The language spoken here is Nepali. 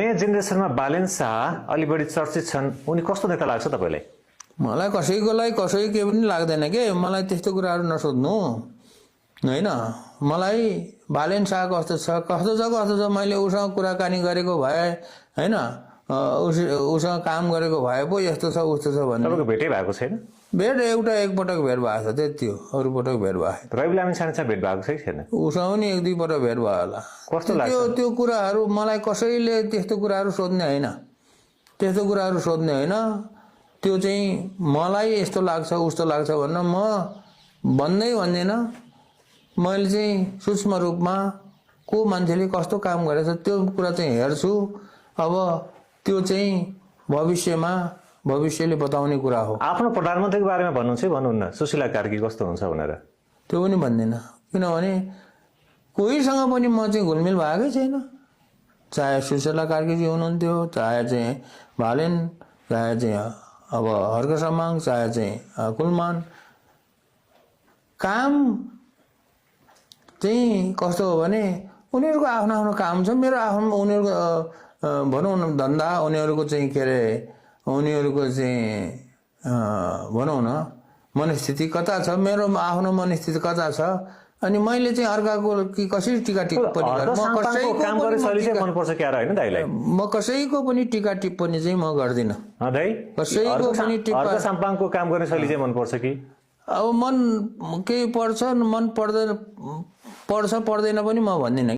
नयाँ जेनेरेसनमा बालेन शाह अलि बढी चर्चित छन्। उनी कस्तो नेता लाग्छ तपाईलाई? मलाई कसैकोलाई कसै के पनि लाग्दैन के। मलाई त्यस्तो कुराहरू नसोध्नु हैन। मलाई बालेन शाह कस्तो छ मैले उसँग कुराकानी गरेको भए हैन, उसँग काम गरेको भए पो यस्तो छ उस्तो छ भन्ने। तपाईको भेटै भएको छैन? भेट एकपटक भेट भएको छ त्यति हो, अरू पटक भेट भएको। रवि लामिछानेसँग भेट भएको छ कि छैन? उसँग पनि एक दुई पटक भेट भयो होला। कस्तो लाग्छ? त्यो कुराहरू मलाई कसैले त्यस्तो कुराहरू सोध्ने हैन, त्यस्तो कुराहरू सोध्ने हैन। त्यो चाहिँ मलाई यस्तो लाग्छ उस्तो लाग्छ भन्न म भन्दैन। मैले चाहिँ सूक्ष्म रूपमा को मान्छेले कस्तो काम गरेछ त्यो कुरा चाहिँ हेर्छु। अब त्यो चाहिँ भविष्यले बताउने कुरा हो। आफ्नो प्रधानमन्त्रीको बारेमा भन्नुहुन्छ कि भन्नुहुन्न? सुशीला कार्की कस्तो हुन्छ भनेर? त्यो पनि भन्दिनँ, किनभने कोहीसँग पनि म चाहिँ घुलमिल भएकै छैन। चाहे सुशीला कार्कीजी हुनुहुन्थ्यो, चाहे चाहिँ बालेन, चाहे चाहिँ अब हर्क सम्माङ, चाहे चाहिँ कुलमान। काम चाहिँ कस्तो हो भने उनीहरूको आफ्नो आफ्नो काम छ। मेरो आफ्नो उनीहरूको भनौँ न धन्दा, उनीहरूको चाहिँ के अरे उनीहरूको चाहिँ भनौँ न मनस्थिति कता छ, मेरो आफ्नो मनस्थिति कता छ। अनि मैले चाहिँ अर्काको कसरी टिका टिप्पणी गर्छु? काम गर्ने शैली चाहिँ मनपर्छ क्या हैन दाइलाई? म कसैको पनि टिका टिप्पणी चाहिँ म गर्दिनँ। दाइ कसैको पनि अर्क साम्पाङको काम गर्ने शैली चाहिँ मनपर्छ कि? अब मन केही पर्छ, मन पर्दैन, पर्छ पर्दैन पनि म भन्दिनँ।